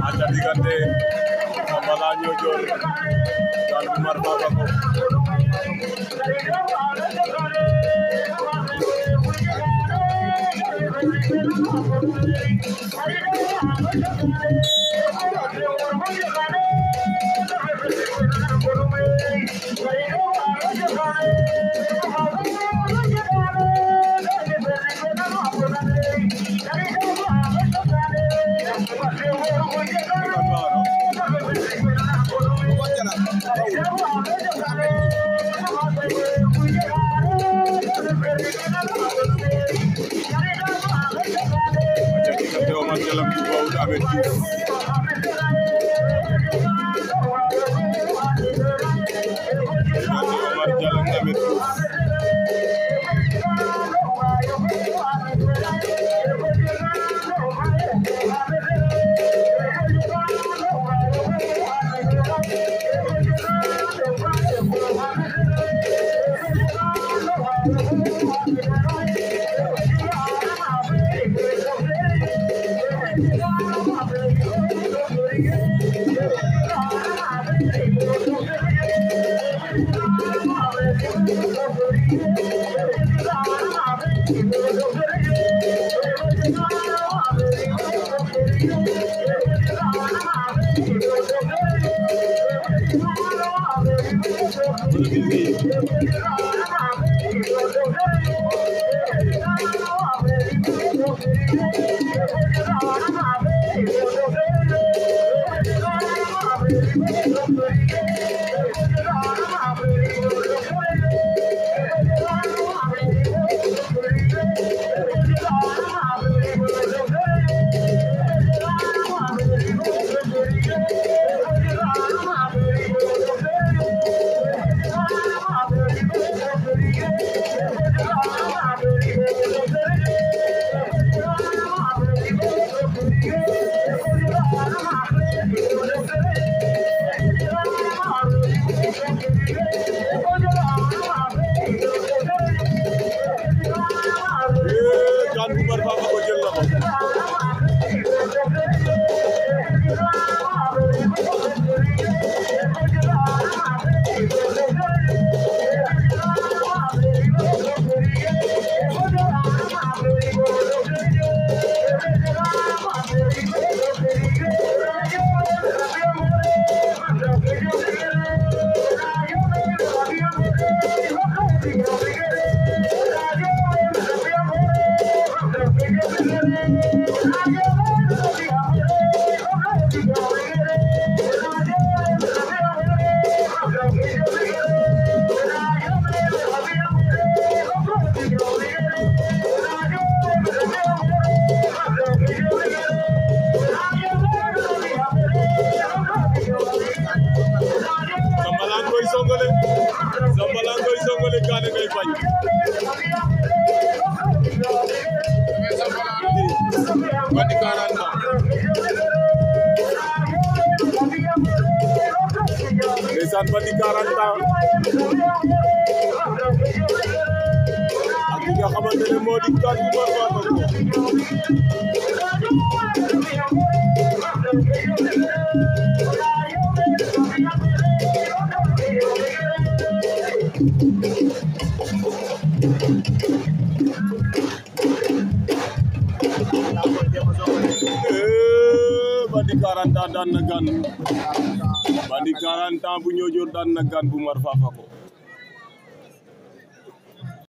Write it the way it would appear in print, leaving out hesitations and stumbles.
ada diggante Sambala Niodior dan Umar Fafako. Dalam dua udah Ahmed Diouf. Omar Jalang Ahmed Diouf. Zambalangoy songole gane ngay bañ Bandi 40 ans ndeysaan Bandi 40 ans ak ki nga xamante ne moo di kan bu Bandi 40 ans daan na gan Bandi 40 ans bu Niodior daan na gan bu Umar Fafako